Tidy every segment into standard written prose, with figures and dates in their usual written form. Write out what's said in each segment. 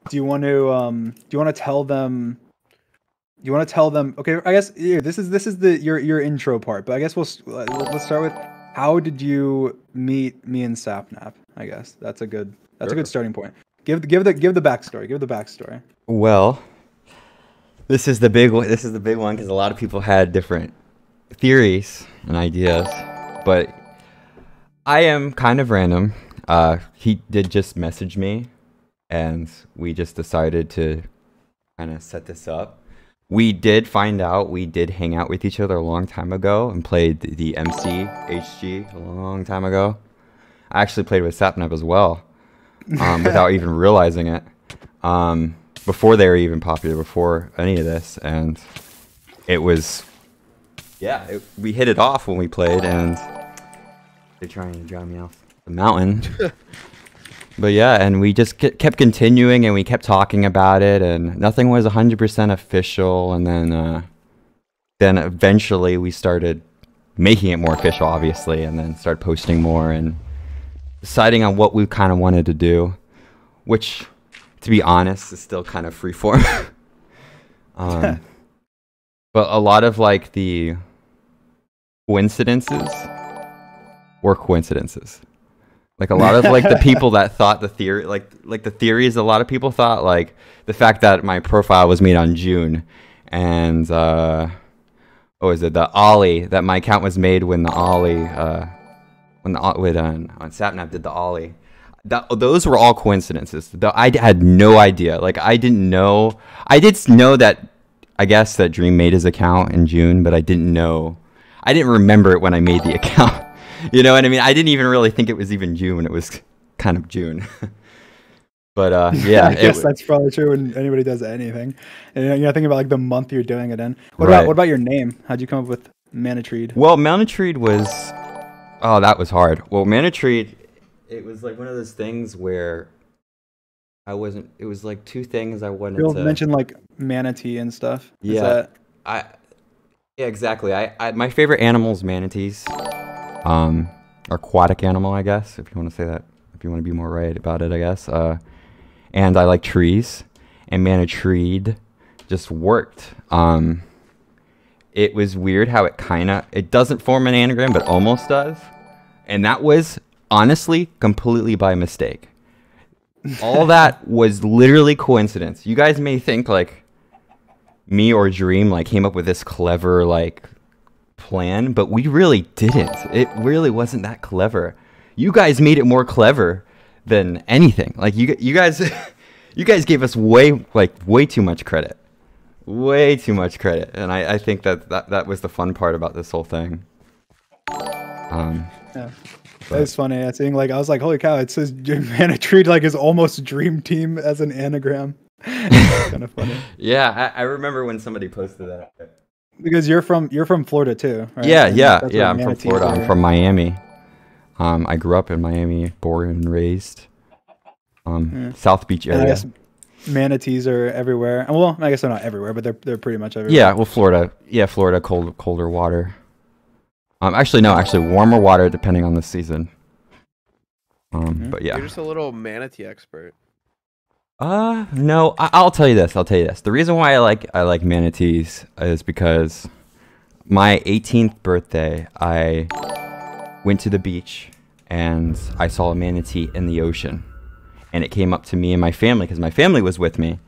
Do you want to tell them? Do you want to tell them? Okay, I guess this is your intro part, but I guess let's start with how did you meet me and Sapnap? I guess that's a good starting point. Give the backstory. Give the backstory. Well, this is the big one. This is the big one because a lot of people had different theories and ideas, but I am kind of random. He did just message me, and we just decided to kind of set this up. We did find out we did hang out with each other a long time ago and played the MC HG a long time ago. I actually played with Sapnap as well, without even realizing it. Before they were even popular, before any of this, and it was, yeah, we hit it off when we played, and they're trying to drive me off the mountain. But yeah, and we just kept continuing, and we kept talking about it, and nothing was 100% official, and then eventually we started making it more official, obviously, and then started posting more and deciding on what we kind of wanted to do, which, to be honest, is still kind of freeform. But a lot of like the coincidences were coincidences. Like a lot of like the people that thought the theory, like the theories a lot of people thought, like the fact that my profile was made on June, and what was it, the Ollie, that my account was made when the Ollie, when Sapnap did the Ollie. Those were all coincidences. I had no idea. Like I didn't know. I did know that, I guess, that Dream made his account in June, but I didn't know. I didn't remember it when I made the account. You know what I mean? I didn't even really think it was even June when it was kind of June. But yeah, I guess that's probably true when anybody does anything. And you're thinking about like the month you're doing it in. What about your name? How'd you come up with Manatreed? Well, Manatreed was, oh, that was hard. Well, Manatreed, it was like one of those things where I wasn't. It was like two things I wanted You'll to mention like manatee and stuff. Yeah, yeah, exactly. My favorite animal is manatees. Aquatic animal, I guess, if you want to say that, if you want to be more right about it, I guess. And I like trees, and Manatreed just worked. It was weird how it doesn't form an anagram, but almost does. And that was honestly completely by mistake. All that was literally coincidence. You guys may think like me or Dream like came up with this clever like plan, but we really didn't. It really wasn't that clever. You guys made it more clever than anything. Like you guys you guys gave us way too much credit. Way too much credit. And I think that was the fun part about this whole thing. Yeah. It's funny. I think I was like, holy cow, it says Manatreed like his almost dream team as an anagram. It's kind of funny. Yeah, I remember when somebody posted that. Because you're from Florida too, right? Yeah, I'm from Florida. I'm from Miami. I grew up in Miami, born and raised. South Beach area. I guess manatees are everywhere. Well, I guess they're not everywhere, but they're pretty much everywhere. Yeah, well, Florida. Yeah, Florida, colder water. Actually, warmer water depending on the season. But yeah. You're just a little manatee expert. No, I'll tell you this. The reason why I like manatees is because my 18th birthday, I went to the beach and I saw a manatee in the ocean, and it came up to me and my family because my family was with me,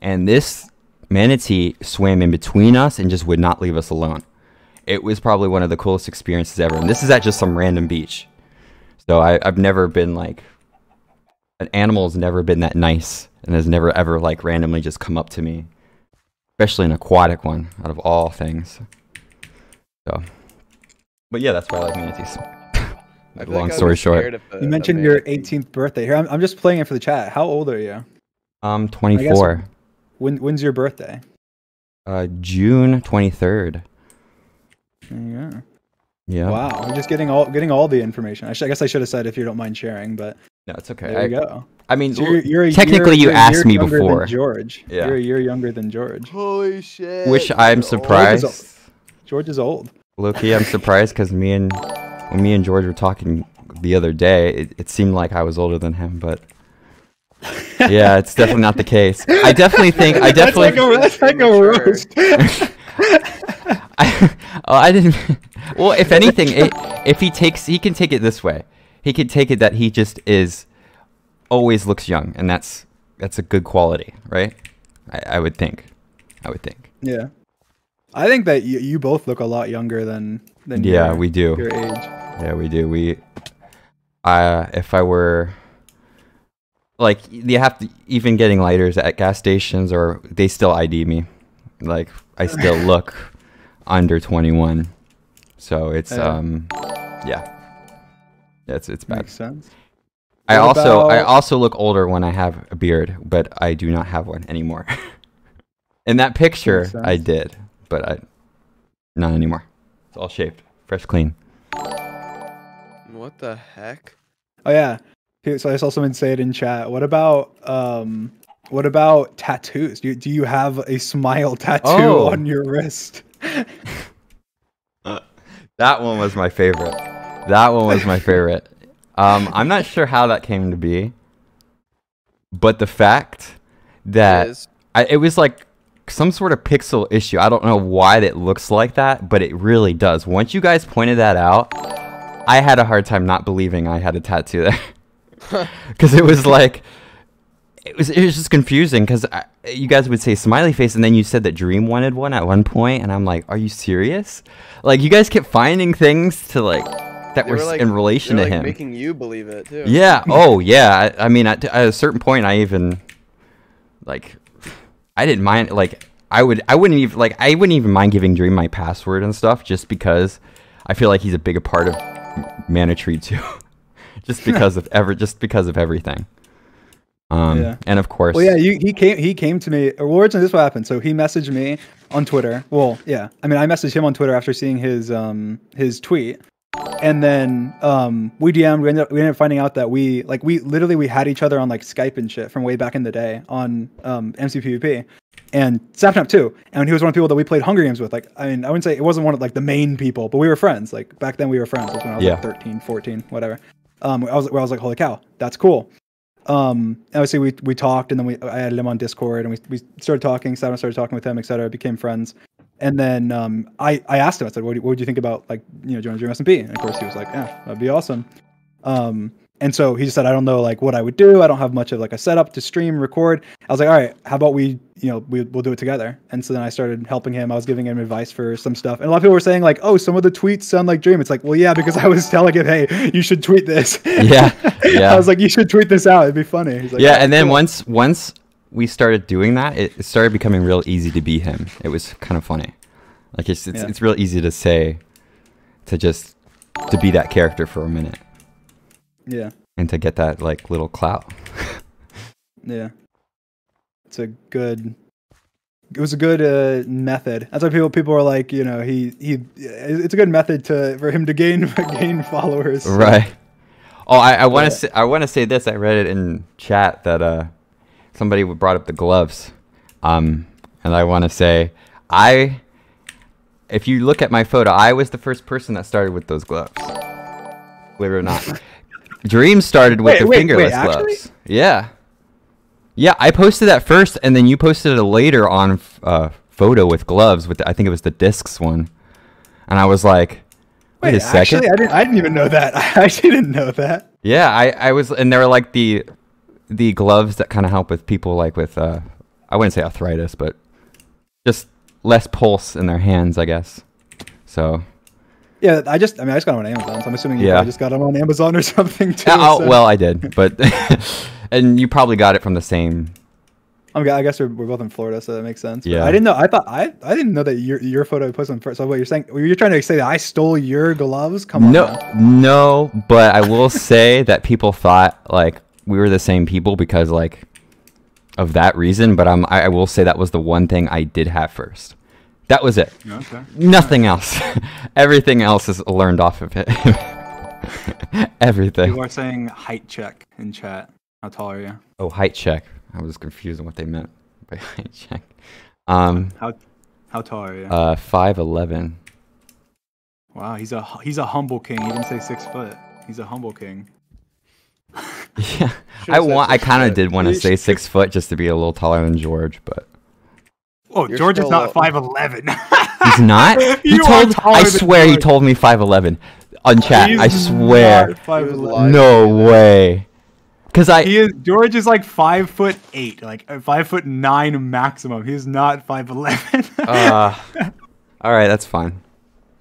and this manatee swam in between us and just would not leave us alone. It was probably one of the coolest experiences ever, and this is at just some random beach. So I've never been like, an animal has never been that nice and has never ever like randomly just come up to me, especially an aquatic one out of all things. So, but yeah, that's why I like manatees. Long story short, you mentioned your 18th birthday. Here, I'm just playing it for the chat. How old are you? 24. When's your birthday? June 23rd. Yeah. Yeah. Wow, I'm just getting all the information. I guess I should have said if you don't mind sharing, but no, it's okay. There you go. I mean, so technically, you asked me before. George, yeah. You're a year younger than George. Holy shit! Which I'm surprised. George is old. Low-key, I'm surprised because when me and George were talking the other day, it seemed like I was older than him, but Yeah, it's definitely not the case. I definitely think. I definitely. That's like a roast. I didn't. Well, if anything, if he can take it this way. He could take it that he just always looks young, and that's a good quality, right? I would think. Yeah, I think that you both look a lot younger than yeah, we do. your age. Yeah, we do. If I were like, you have to even getting lighters at gas stations, or they still ID me, like I still look under 21. So it's yeah, it's bad. Makes sense. I also look older when I have a beard, but I do not have one anymore. In that picture, I did, but not anymore. It's all shaved, fresh, clean. What the heck? Oh yeah. So I saw someone say it in chat. What about tattoos? Do you have a smile tattoo on your wrist? That one was my favorite. I'm not sure how that came to be, but the fact that it was like some sort of pixel issue. I don't know why it looks like that, but it really does. Once you guys pointed that out, I had a hard time not believing I had a tattoo there. Because it was like, it was just confusing, because you guys would say smiley face, and then you said that Dream wanted one at one point, and I'm like, are you serious? Like, you guys kept finding things to like that were like, in relation to him, making you believe it too. Yeah. Oh yeah. I mean, at a certain point, I even like, I didn't mind. Like, I wouldn't even mind giving Dream my password and stuff, just because I feel like he's a bigger part of Manatreed too. just because of everything. Yeah. And of course. Well, yeah, he came to me. Well, originally this is what happened. So he messaged me on Twitter. Well, yeah, I mean, I messaged him on Twitter after seeing his tweet, and then we DM'd. We ended up finding out that we had each other on like Skype and shit from way back in the day on MCPVP, and Sapnap too. And he was one of the people that we played Hunger Games with. Like, I mean, I wouldn't say it wasn't one of like the main people, but we were friends. Like back then we were friends. Like when I was like 13, 14, whatever. I was like, holy cow, that's cool. Obviously we talked, and then I added him on Discord, and we started talking. Savannah started talking with him, etc. Became friends, and then I asked him. I said, "What would you think about like joining Dream SMP?" And of course he was like, "Yeah, that'd be awesome." And so he just said, "I don't know like what I would do. I don't have much of like a setup to stream, record." I was like, "All right, how about we'll do it together." And so then I started helping him. I was giving him advice for some stuff, and a lot of people were saying like, "Oh, some of the tweets sound like Dream." It's like, well, yeah, because I was telling him, "Hey, you should tweet this." Yeah. I was like, "You should tweet this out. It'd be funny." He's like, yeah, and then once we started doing that, it started becoming real easy to be him. It was kind of funny. Like it's real easy to say, to be that character for a minute. Yeah. And to get that like little clout. Yeah. It was a good method. That's why people were like, it's a good method for him to gain followers. So. Right. Oh, I want to say this. I read it in chat that somebody brought up the gloves. And I want to say if you look at my photo, I was the first person that started with those gloves. Believe it or not. Dream started with the fingerless gloves. Actually? Yeah. Yeah, I posted that first, and then you posted it later on photo with gloves. I think it was the discs one, and I was like, "Wait a second!" Actually, I didn't even know that. I actually didn't know that. Yeah, I was, and they were like the gloves that kind of help with people like with I wouldn't say arthritis, but just less pulse in their hands, I guess. So. Yeah, I just got them on Amazon, so I'm assuming you just got them on Amazon or something too. Well, I did, but and you probably got it from the same. I guess we're both in Florida, so that makes sense. Yeah, but I didn't know. I didn't know that your photo was on first. So what you're saying? You're trying to say that I stole your gloves? Come on. No, but I will say that people thought like we were the same people because like of that reason. But I will say that was the one thing I did have first. That was it. Okay. Nothing else. Everything else is learned off of it. Everything. People are saying height check in chat. How tall are you? Oh, height check. I was confused on what they meant by height check. How tall are you? 5'11". Wow, he's a humble king. He didn't say 6 foot. He's a humble king. Yeah, I kind of did want to say 6 foot just to be a little taller than George, but Oh, You're George is still not low. 5'11". he's not. You are taller I than swear he George. told me 5'11 on chat. He's I swear. not 5'11". lying. No way. Cause George is like 5'8", like 5'9" maximum. He's not 5'11". all right, that's fine.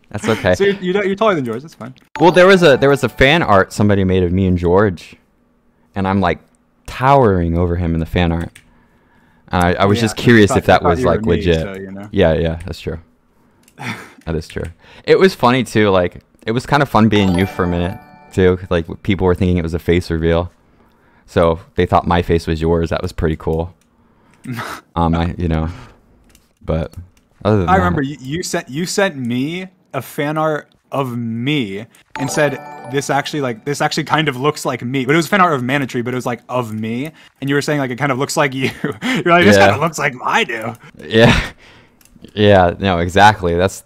That's okay. So you're taller than George. That's fine. Well, there was a fan art somebody made of me and George, and I'm like towering over him in the fan art. And I was just curious if that was like legit. So, you know. Yeah, that's true. That is true. It was funny too. Like it was kind of fun being you for a minute too. Like people were thinking it was a face reveal, so they thought my face was yours. That was pretty cool. But other than I that, remember you sent me a fan art of me and said this actually kind of looks like me, but it was fan art of Manatreed, but it was like of me, and you were saying like it kind of looks like you. You're like, this kind of looks like I do. Yeah, no, exactly. That's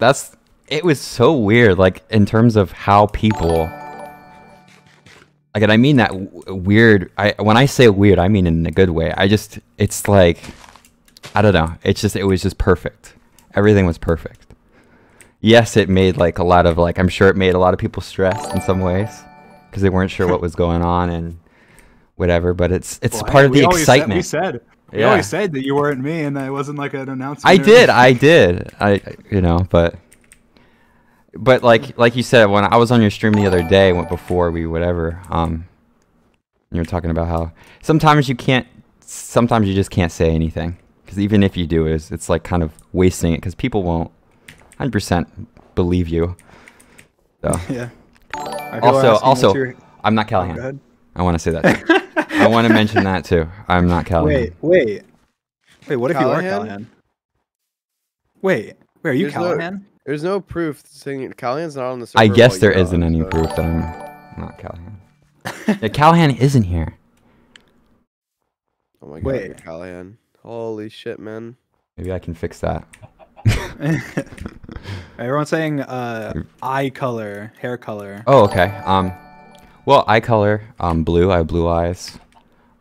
it was so weird, like in terms of how people like, and I mean that weird. When I say weird, I mean in a good way. It's like, I don't know. It was just perfect. Everything was perfect. Yes, it made like a lot of I'm sure it made a lot of people stressed in some ways because they weren't sure what was going on and whatever. But it's part of the excitement. We always said that you weren't me and that it wasn't like an announcement. I did. But like you said, when I was on your stream the other day, before we whatever, you were talking about how sometimes you just can't say anything because even if you do, it's like kind of wasting it because people won't 100% believe you. So Yeah. Also, I'm not Callahan. I want to say that too. I want to mention that too. I'm not Callahan. Wait. What if you are Callahan? Callahan? Wait, are you Callahan? There's no proof saying Callahan's not on the server. I guess while there you're isn't on, any so- proof that I'm not Callahan. Yeah, Callahan isn't here. Oh my god, Wait. you're Callahan. Holy shit, man. Maybe I can fix that. Everyone's saying eye color, hair color. Oh, okay. Well, eye color, blue. I have blue eyes.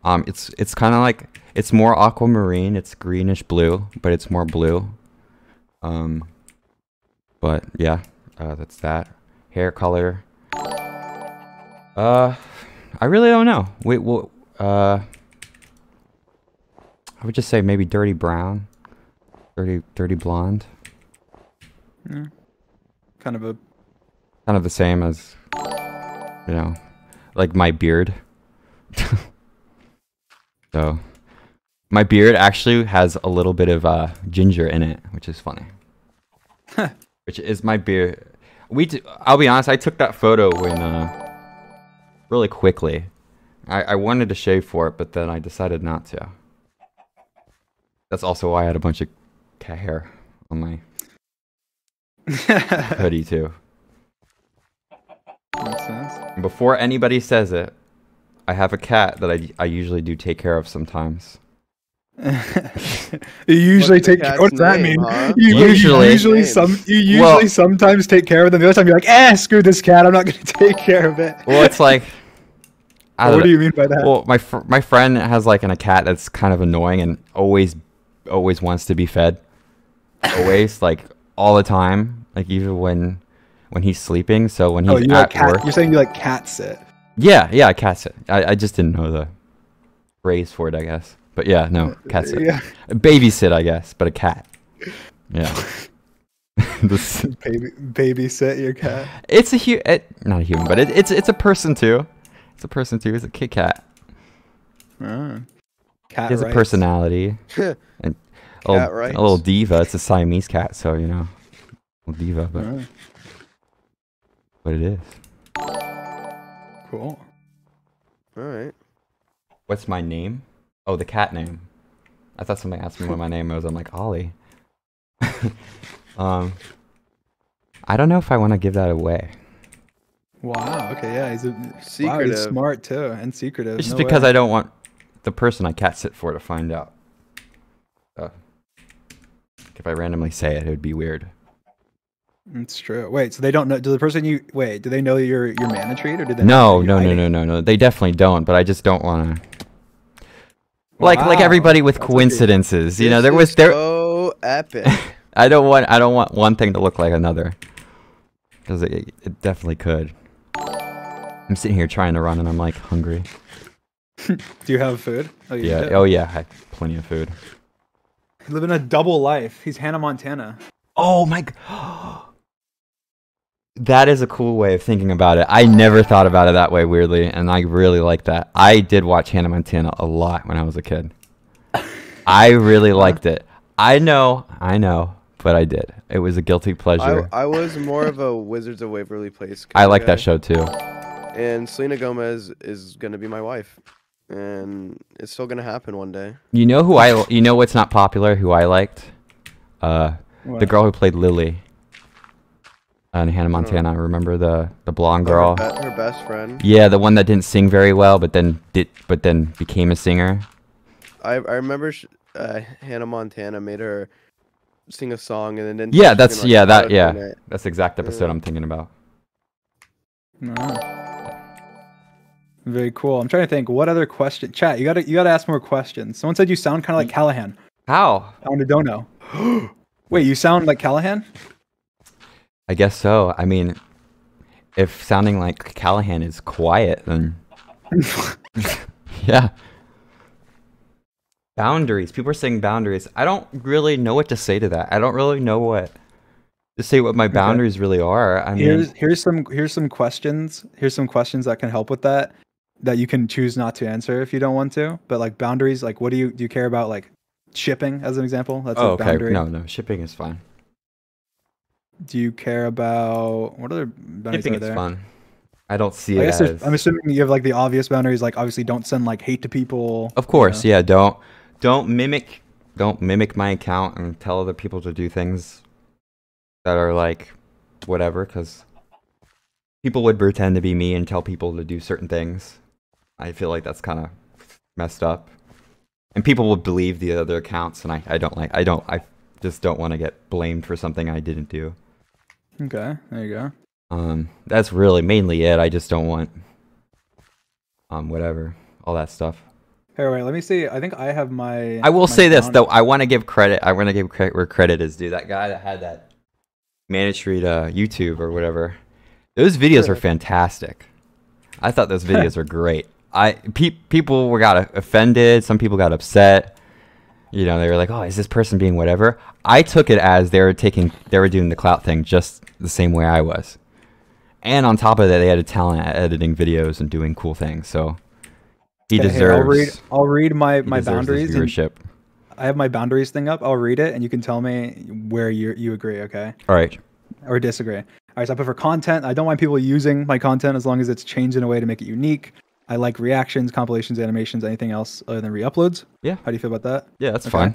It's kind of like it's more aquamarine. It's greenish blue, but it's more blue. But yeah, that's that. Hair color. I really don't know. Wait, well, I would just say maybe dirty brown, dirty blonde. Yeah. Kind of the same as, like my beard. So, my beard actually has a little bit of ginger in it, which is funny. Which is my beard. I'll be honest, I took that photo when really quickly. I wanted to shave for it, but then I decided not to. That's also why I had a bunch of cat hair on my hoodie too. makes sense. And before anybody says it, I have a cat that I usually do take care of sometimes. You usually What's the take. cat's What's that name, mean? huh? Usually. Sometimes take care of them. The other time you're like, screw this cat. I'm not gonna take care of it. Well, it's like. What do you mean by that? Well, my friend has like a cat that's kind of annoying and always wants to be fed. Always, like all the time, like even when he's sleeping. So when he's at work, you're saying you like cat sit. yeah, cat sit. I just didn't know the phrase for it, I guess. But yeah, no, cat sit. Yeah. Babysit, I guess, but a cat. Yeah. Babysit your cat. It's not a human, but it's a person too. It's a person too. It's a Kit Kat. Cat He has a rights. personality. And a rights. little diva. It's a Siamese cat, so a little diva, but it is. Cool. All right. What's my name? Oh, the cat name. I thought somebody asked me what my name was. I'm like, Ollie. I don't know if I want to give that away. Wow. Okay. Yeah. He's Secretive. he's smart too, and secretive. It's just No because way. I don't want the person I cat sit for to find out. If I randomly say it, it would be weird. It's true. Wait, so they don't know? Do the person you wait? Do they know you're Manatreed, or do they? No, know no, you're no, no, hiding? no, no. They definitely don't. But I just don't want to. Like Wow, everybody with that's coincidences, you know. This There was is there. so epic. I don't want one thing to look like another, because it definitely could. I'm sitting here trying to run, and I'm like hungry. Do you have food? Oh, you Yeah. do. Oh yeah. I have plenty of food. Living a double life. He's Hannah Montana. Oh my god. That is a cool way of thinking about it. I never thought about it that way, weirdly, and I really like that. I did watch Hannah Montana a lot when I was a kid. I really liked it. I know, but I did. It was a guilty pleasure. I was more of a Wizards of Waverly Place. I like guy. that show too. And Selena Gomez is gonna be my wife, and it's still gonna happen one day. You know you know what's not popular? Who I liked? The girl who played Lily on Hannah Montana. Remember the blonde girl? Her best friend. Yeah, the one that didn't sing very well, but then became a singer. I remember Hannah Montana made her sing a song, and then Yeah, she that's can, like, that auto-tune yeah. it. That's the exact episode I'm thinking about. No. Very cool. I'm trying to think. What other question? Chat. You gotta ask more questions. Someone said you sound kind of like Callahan. How? I don't know. Wait, you sound like Callahan? I guess so. I mean, if sounding like Callahan is quiet, then yeah. Boundaries. People are saying boundaries. I don't really know what to say to that. I don't really know what to say what my boundaries really are. I mean, here's some questions. Here's some questions that can help with that you can choose not to answer if you don't want to. But like boundaries, like what do you care about? Like shipping, as an example. That's a okay. boundary. No, shipping is fine. Do you care about what other boundaries Shipping are there? is fun. I don't see I it guess as. I'm assuming you have like the obvious boundaries, like obviously don't send like hate to people. Of course, yeah. Don't mimic my account and tell other people to do things that are like whatever, because people would pretend to be me and tell people to do certain things. I feel like that's kind of messed up, and people would believe the other accounts, and I just don't want to get blamed for something I didn't do. Okay, there you go. That's really mainly it. I just don't want whatever, all that stuff. Hey, wait, let me see. I think I have my. I will my say this account. though. I want to give credit. I want to give credit where credit is due. That guy that had that Manatreed YouTube or whatever. Those videos are fantastic. I thought those videos were great. People got offended. Some people got upset. You know, they were like, "Oh, is this person being whatever?" I took it as they were doing the clout thing just the same way I was. And on top of that, they had a talent at editing videos and doing cool things. So he deserves. I'll read my deserves boundaries. this viewership. I have my boundaries thing up. I'll read it, and you can tell me where you agree. Okay. All right. Or disagree. All right. So I put for content. I don't mind people using my content as long as it's changed in a way to make it unique. I like reactions, compilations, animations, anything else other than re-uploads. Yeah. How do you feel about that? Yeah, that's fine.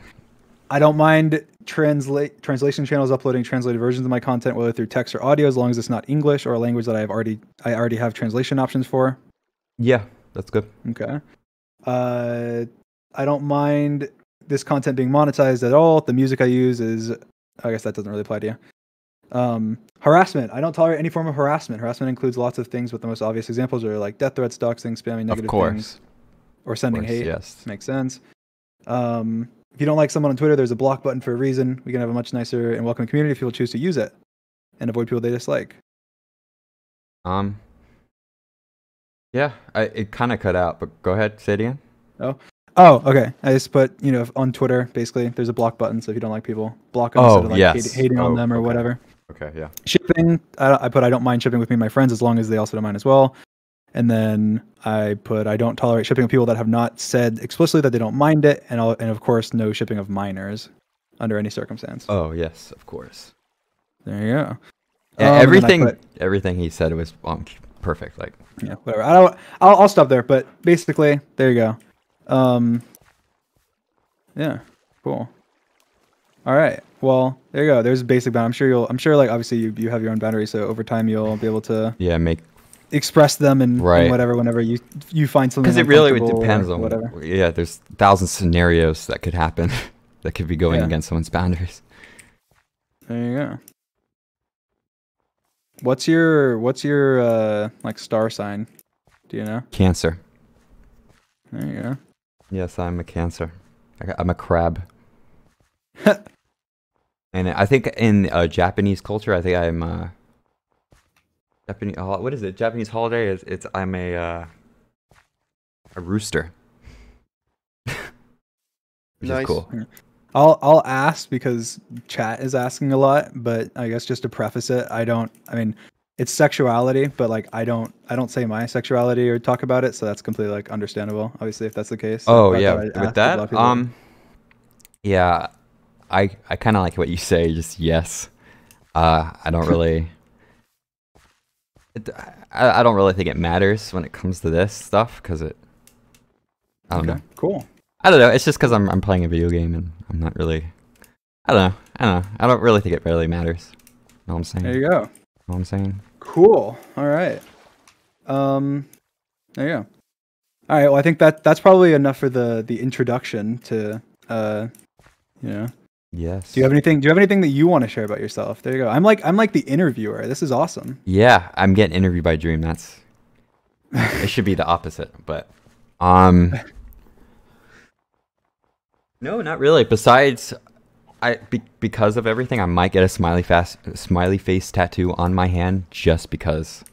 I don't mind translation channels uploading translated versions of my content, whether through text or audio, as long as it's not English or a language that I already have translation options for. Yeah, that's good. Okay. I don't mind this content being monetized at all. The music I use is, I guess that doesn't really apply to you. Harassment. I don't tolerate any form of harassment. Harassment includes lots of things, but the most obvious examples are like death threats, doxing, spamming, negative things, or sending hate. Yes. Makes sense. If you don't like someone on Twitter, there's a block button for a reason. We can have a much nicer and welcoming community if people choose to use it and avoid people they dislike. Yeah, it kind of cut out, but go ahead, say it again. Oh, okay. I just put, on Twitter, basically, there's a block button, so if you don't like people, block them instead of like hating on them or whatever. Okay, yeah. Shipping, I don't mind shipping with me and my friends as long as they also don't mind as well. And then I put, I don't tolerate shipping with people that have not said explicitly that they don't mind it, and of course, no shipping of minors under any circumstance. Oh, yes, of course. There you go. Yeah, everything he said was perfect. Like, yeah, whatever. I'll stop there, but basically, there you go. Yeah, cool. All right. Well, there you go. There's a basic boundary. I'm sure like obviously you have your own boundaries, so over time you'll be able to express them and whatever whenever you find something. Because it really depends on whatever. Yeah, there's 1,000 scenarios that could happen that could be going against someone's boundaries. There you go. What's your like star sign? Do you know? Cancer. There you go. Yes, I'm a Cancer. I'm a crab. And I think in Japanese culture, I think I'm Japanese. What is it? Japanese holiday is I'm a rooster, which Nice. is cool. I'll ask because chat is asking a lot, but I guess just to preface it, I mean, it's sexuality, but like I don't say my sexuality or talk about it, so that's completely like understandable. Obviously, if that's the case. Oh I yeah, thought I'd ask with 'cause a lot that, of people- yeah, I kind of like what you say. Just yes. I don't really. I don't really think it matters when it comes to this stuff because I don't know. Cool. I don't know. It's just because I'm playing a video game and I'm not really. I don't know. I don't really think it really matters. Know what I'm saying? There you go. Know what I'm saying? Cool. All right. There you go. All right. Well, I think that's probably enough for the introduction to you know. Yes. Do you have anything that you want to share about yourself? There you go. I'm like the interviewer. This is awesome. Yeah, I'm getting interviewed by Dream. It should be the opposite, but no, not really. Besides, because of everything, I might get a smiley face tattoo on my hand just because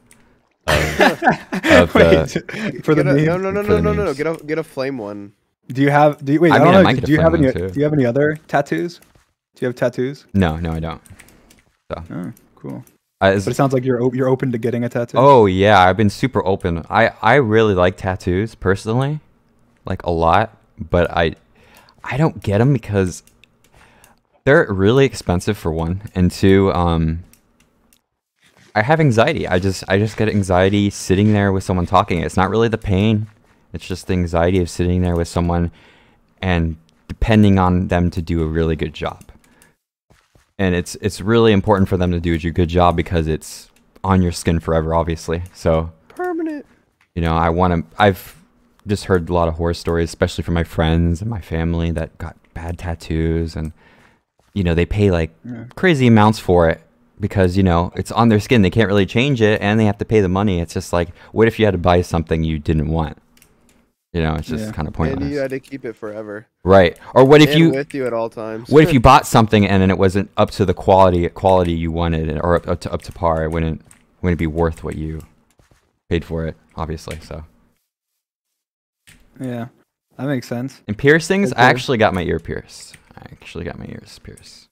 of Wait, for the Get a- meme? no. Get a flame one. Do you have? Do you wait? I I, mean, I don't might know. get Do you a have fun any? one, too. Do you have any other tattoos? Do you have tattoos? No, I don't. Oh, cool. But But it sounds like you're open to getting a tattoo. oh yeah, I've been super open. I really like tattoos personally, like a lot, but I don't get them because they're really expensive for one, and two, I have anxiety. I just get anxiety sitting there with someone talking. It's not really the pain. It's just the anxiety of sitting there with someone and depending on them to do a really good job. And it's really important for them to do a good job because it's on your skin forever, obviously. So, Permanent. you know, I've just heard a lot of horror stories, especially from my friends and my family that got bad tattoos, and you know, they pay like crazy amounts for it because, you know, it's on their skin. They can't really change it and they have to pay the money. It's just like, what if you had to buy something you didn't want? You know, it's just kind of pointless. And you had to keep it forever. Right. Or what if And with you at all times. what if you bought something and then it wasn't up to the quality you wanted, or up to par? It wouldn't be worth what you paid for it, obviously. So. Yeah, that makes sense. And piercings, Okay. I actually got my ear pierced. Ears pierced.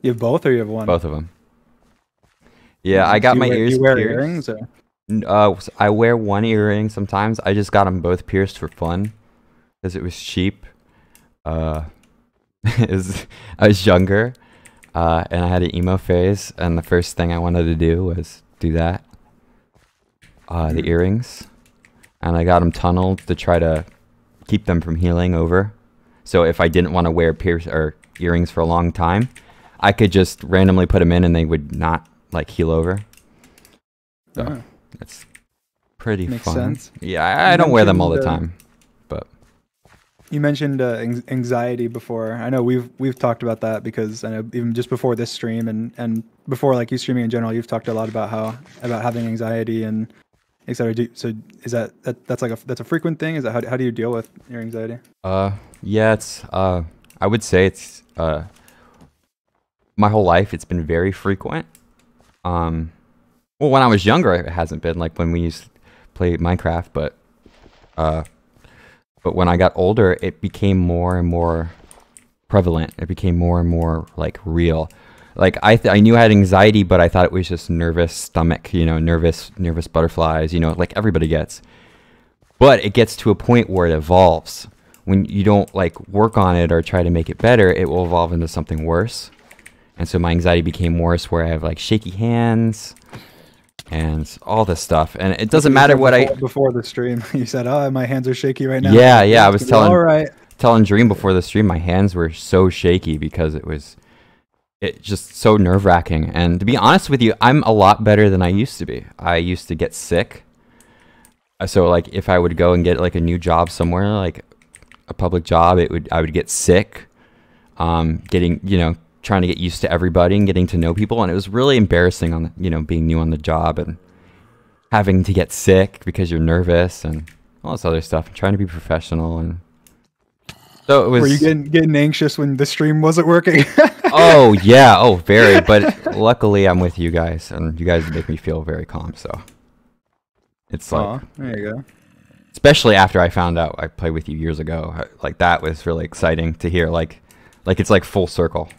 You have both, or you have one? Both of them. Yeah, I got Do you my wear- ears do you wear pierced. earrings? Or? I wear one earring sometimes. I just got them both pierced for fun because it was cheap. I was younger, and I had an emo phase, and the first thing I wanted to do was do that. The earrings, and I got them tunneled to try to keep them from healing over. So if I didn't want to wear earrings for a long time, I could just randomly put them in, and they would not like heal over. So. Oh. That's pretty Makes fun. sense. Yeah, I don't wear them all the mentioned, time, but You mentioned anxiety before. I know we've talked about that because I know even just before this stream and before like you streaming in general, you've talked a lot about having anxiety and etc. So is that's a frequent thing? Is that how do you deal with your anxiety? yeah, it's I would say it's my whole life it's been very frequent. Well, when I was younger, it hasn't been like when we used to play Minecraft, but when I got older, it became more and more prevalent. It became more and more like real. Like I knew I had anxiety, but I thought it was just nervous stomach, you know, nervous butterflies, you know, like everybody gets. But it gets to a point where it evolves. When you don't like work on it or try to make it better, it will evolve into something worse. And so my anxiety became worse, where I have like shaky hands and all this stuff, and it doesn't matter what before the stream you said, oh, my hands are shaky right now. Yeah, I was telling Dream before the stream my hands were so shaky because it just so nerve-wracking. And to be honest with you, I'm a lot better than I used to be. I used to get sick, so like if I would go and get like a new job somewhere, like a public job, I would get sick, getting, you know, trying to get used to everybody and getting to know people, and it was really embarrassing on being new on the job and having to get sick because you're nervous and all this other stuff, and trying to be professional. And so it was. Were you getting anxious when the stream wasn't working? Oh yeah, very. But luckily I'm with you guys, and you guys make me feel very calm. So it's like, Aw, there you go. especially after I found out I played with you years ago, like that was really exciting to hear. Like it's like full circle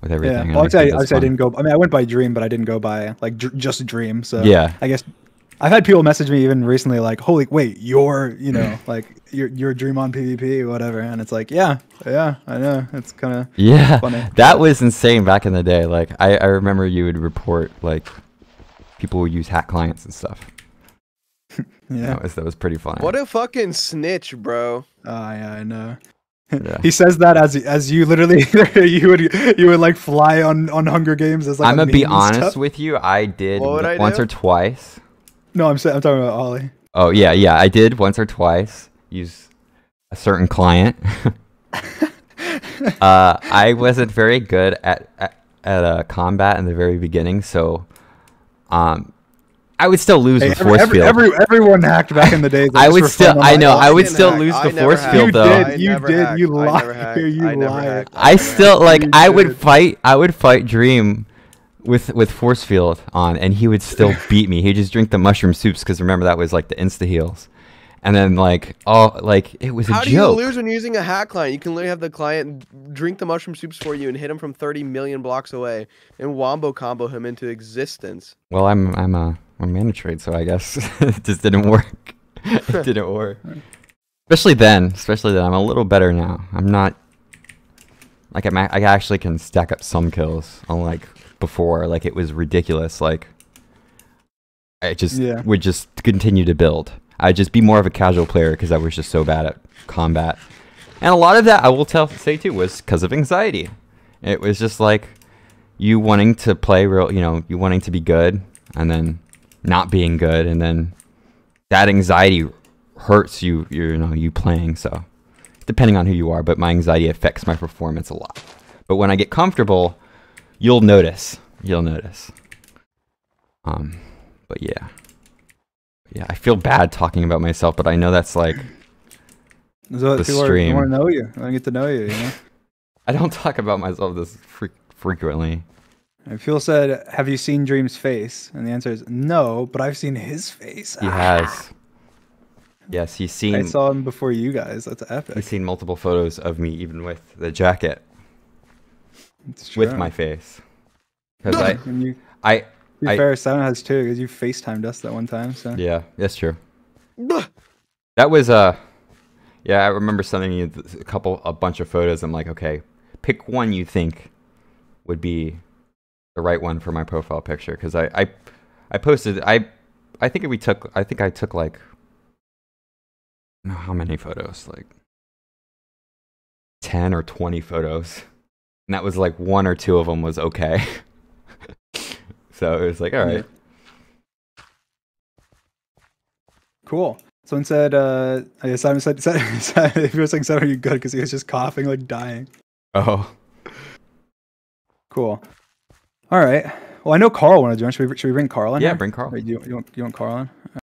with everything. Yeah, and well, I think that's obviously I fun. didn't go. I mean, I went by Dream, but I didn't go by like just Dream. So Yeah. I guess I've had people message me even recently, like, "Holy, wait, you're like you're Dream on PvP, whatever," and it's like, yeah, I know. It's kind of Yeah, funny. that was insane back in the day. Like I remember you would report like people would use hack clients and stuff. Yeah. That was pretty funny. What a fucking snitch, bro. Oh yeah, I know. Yeah. He says that as you literally you would like fly on Hunger Games as like. I'm a gonna be meme and honest stuff. with you. I did What would I once do? or twice. No, I'm talking about Ollie. Oh yeah, I did once or twice use a certain client. I wasn't very good at combat in the very beginning, so I would still lose the force field. Everyone hacked back in the day. I would still, I know, I would didn't still hack. lose I the never force hacked. field You though. did. I You never did. hacked. You I lied. never hacked. You I never lied. hacked. I still like You I would did. fight Dream with force field on, and he would still beat me. He'd just drink the mushroom soups because remember that was like the insta heals, and then like it was a How do you joke. lose when you're using a hack client? You can literally have the client drink the mushroom soups for you and hit him from 30 million blocks away and wombo combo him into existence. Well, I'm a Manatreed, so I guess it just didn't work. It didn't work. Especially then. I'm a little better now. I'm not like I actually can stack up some kills. Unlike before, like it was ridiculous. Like I just would just continue to build. I'd just be more of a casual player because I was just so bad at combat. And a lot of that, I will say too, was because of anxiety. It was just like you wanting to play you wanting to be good, and then not being good, and then that anxiety hurts you playing. So depending on who you are, but my anxiety affects my performance a lot. But when I get comfortable, you'll notice. But yeah, I feel bad talking about myself, but I know that's like the stream. I want to know you. I want to get to know you. You know. I don't talk about myself this frequently. And Phil said, "Have you seen Dream's face?" And the answer is no, but I've seen his face. He has. Yes, he's seen. I saw him before you guys. That's epic. He's seen multiple photos of me, even with the jacket, It's true. with my face. Because And you, I, to be fair, Simon has too, because you FaceTimed us that one time. So yeah, that's true. That was yeah, I remember sending you a bunch of photos. I'm like, okay, pick one you think would be the right one for my profile picture, because I posted I think I took like, I don't know how many photos, like 10 or 20 photos, and that was like one or two of them was okay. So it was like, all right. cool. Someone said, Simon said, if you were saying Simon, are you good? Because he was just coughing, like dying. Oh, Cool. All right. Well, I know Carl wanted to join. Should we bring Carl in? yeah, here? bring Carl. Wait, you want Carl in?